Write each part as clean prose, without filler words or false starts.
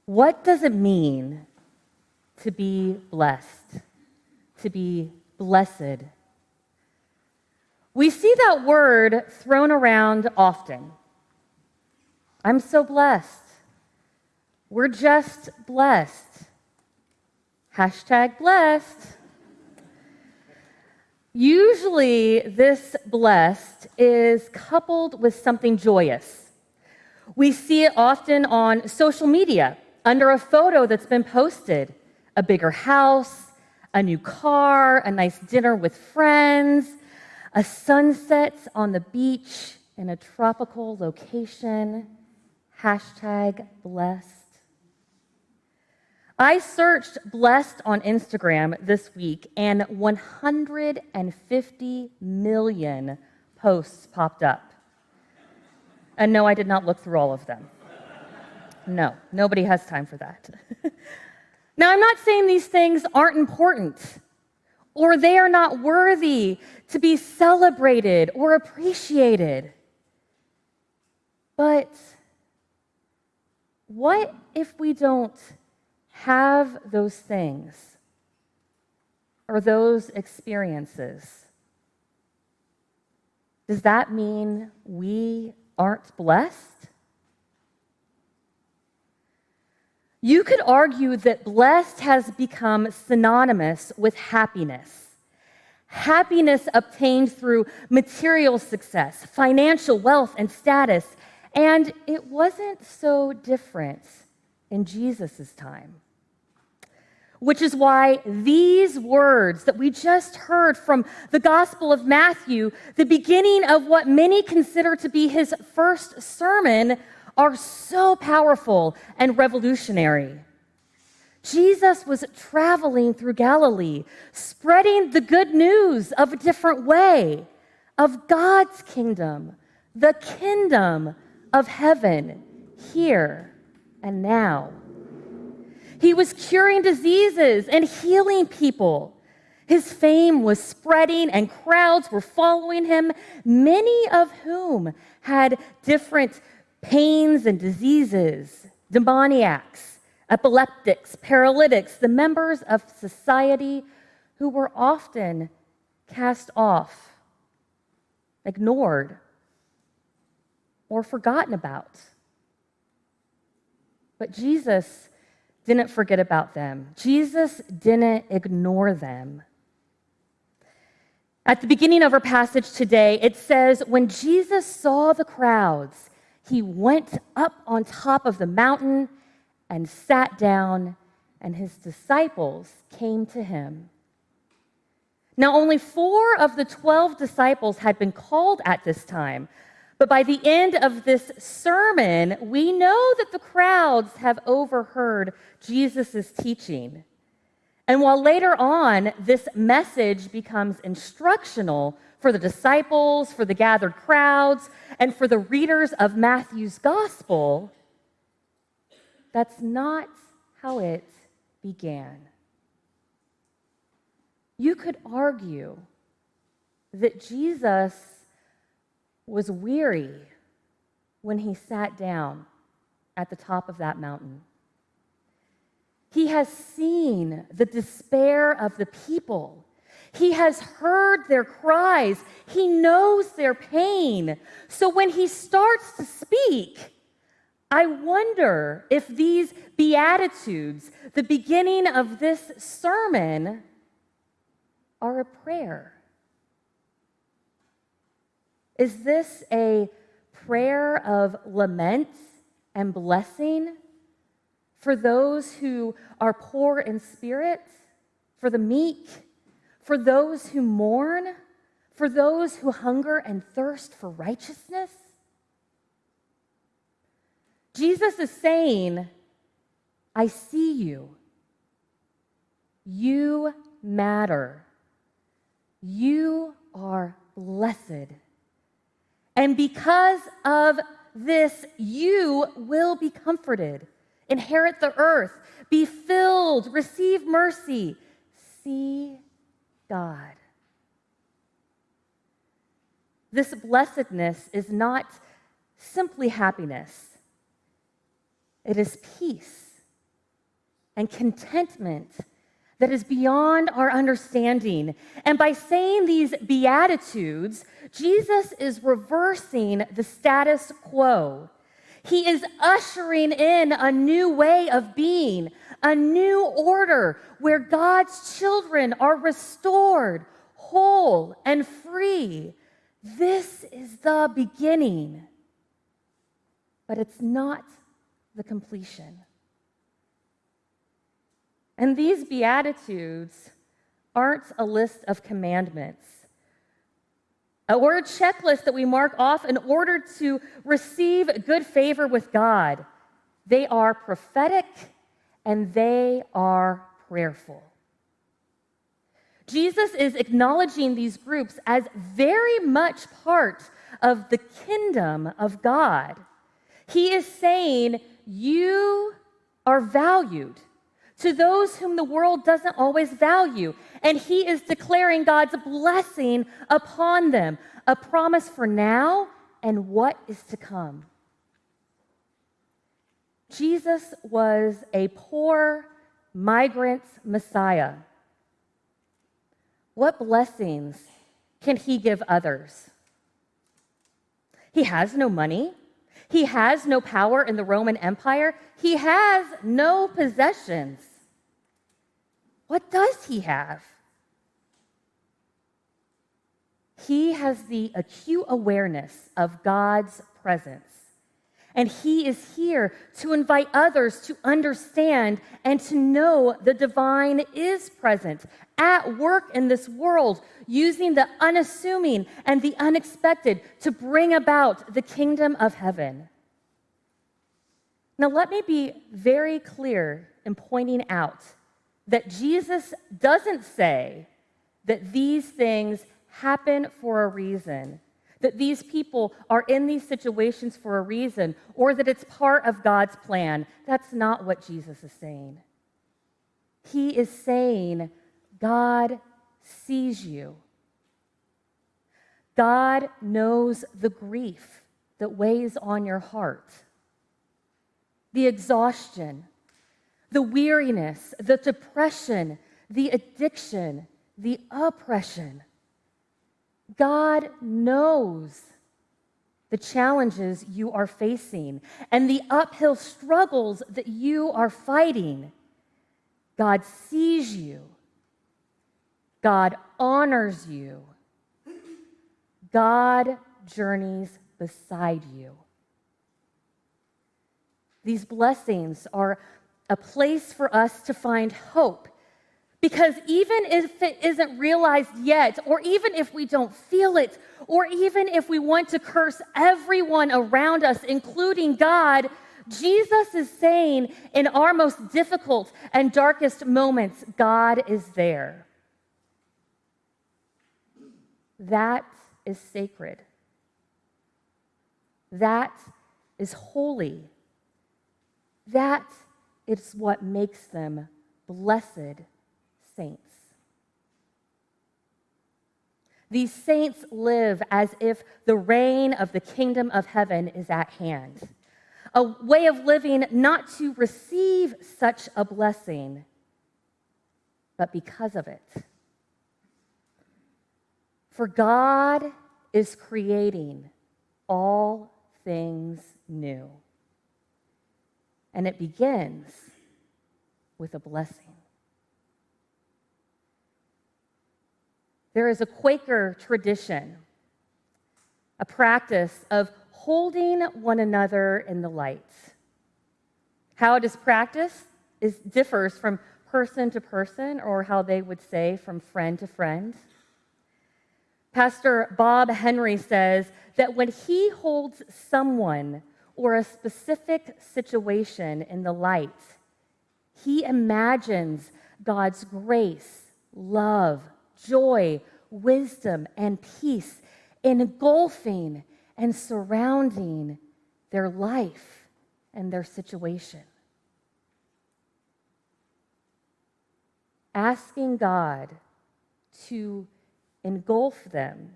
What does it mean to be blessed, to be blessed? We see that word thrown around often. I'm so blessed. We're just blessed. Hashtag blessed. Usually, this blessed is coupled with something joyous. We see it often on social media, under a photo that's been posted, a bigger house, a new car, a nice dinner with friends, a sunset on the beach in a tropical location. Hashtag blessed. I searched blessed on Instagram this week, and 150 million posts popped up. And no, I did not look through all of them. No, nobody has time for that. Now, I'm not saying these things aren't important or they are not worthy to be celebrated or appreciated. But what if we don't have those things or those experiences? Does that mean we aren't blessed? You could argue that blessed has become synonymous with happiness. Happiness obtained through material success, financial wealth, and status. And it wasn't so different in Jesus' time. Which is why these words that we just heard from the Gospel of Matthew, the beginning of what many consider to be his first sermon, are so powerful and revolutionary. Jesus was traveling through Galilee, spreading the good news of a different way, of God's kingdom, the kingdom of heaven, here and now. He was curing diseases and healing people. His fame was spreading and crowds were following him, many of whom had different pains and diseases, demoniacs, epileptics, paralytics, the members of society who were often cast off, ignored, or forgotten about. But Jesus didn't forget about them. Jesus didn't ignore them. At the beginning of our passage today, it says, when Jesus saw the crowds, he went up on top of the mountain and sat down, and his disciples came to him. Now, only 4 of the 12 disciples had been called at this time, but by the end of this sermon, we know that the crowds have overheard Jesus' teaching. And while later on, this message becomes instructional for the disciples, for the gathered crowds, and for the readers of Matthew's gospel, that's not how it began. You could argue that Jesus was weary when he sat down at the top of that mountain. He has seen the despair of the people. He has heard their cries. He knows their pain. So when he starts to speak, I wonder if these Beatitudes, the beginning of this sermon, are a prayer. Is this a prayer of lament and blessing for those who are poor in spirit, for the meek, for those who mourn, for those who hunger and thirst for righteousness? Jesus is saying, I see you. You matter. You are blessed. And because of this, you will be comforted, inherit the earth, be filled, receive mercy, see God. This blessedness is not simply happiness. It is peace. and contentment that is beyond our understanding. And by saying these Beatitudes, Jesus is reversing the status quo. He is ushering in a new way of being, a new order where God's children are restored, whole, and free. This is the beginning, but it's not the completion. And these Beatitudes aren't a list of commandments or a checklist that we mark off in order to receive good favor with God. They are prophetic and they are prayerful. Jesus is acknowledging these groups as very much part of the kingdom of God. He is saying, you are valued to those whom the world doesn't always value. And he is declaring God's blessing upon them, a promise for now and what is to come. Jesus was a poor migrant Messiah. What blessings can he give others? He has no money. He has no power in the Roman Empire. He has no possessions. What does he have? He has the acute awareness of God's presence. And he is here to invite others to understand and to know the divine is present, at work in this world, using the unassuming and the unexpected to bring about the kingdom of heaven. Now, let me be very clear in pointing out that Jesus doesn't say that these things happen for a reason, that these people are in these situations for a reason, or that it's part of God's plan. That's not what Jesus is saying. He is saying, God sees you. God knows the grief that weighs on your heart, the exhaustion, the weariness, the depression, the addiction, the oppression. God knows the challenges you are facing and the uphill struggles that you are fighting. God sees you. God honors you. God journeys beside you. These blessings are a place for us to find hope, because even if it isn't realized yet, or even if we don't feel it, or even if we want to curse everyone around us, including God, Jesus is saying in our most difficult and darkest moments, God is there. That is sacred. That is holy. That is what makes them blessed saints. These saints live as if the reign of the kingdom of heaven is at hand. A way of living not to receive such a blessing, but because of it. For God is creating all things new. And it begins with a blessing. There is a Quaker tradition, a practice of holding one another in the light. How it is practiced differs from person to person, or how they would say from friend to friend. Pastor Bob Henry says that when he holds someone or a specific situation in the light, he imagines God's grace, love, joy, wisdom, and peace engulfing and surrounding their life and their situation. Asking God to engulf them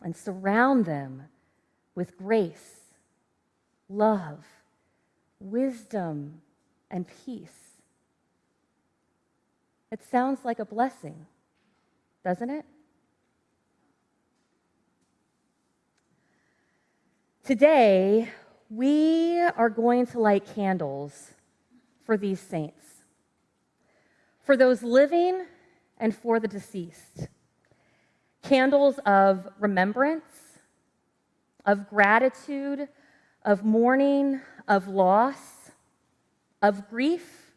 and surround them with grace, love, wisdom, and peace. It sounds like a blessing, doesn't it? Today, we are going to light candles for these saints, for those living and for the deceased. Candles of remembrance, of gratitude, of mourning, of loss, of grief,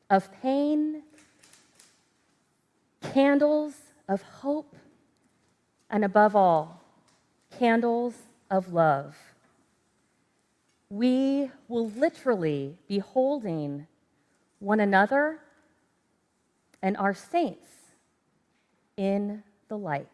of pain, candles of hope, and above all, candles of love. We will literally be holding one another and our saints in the light.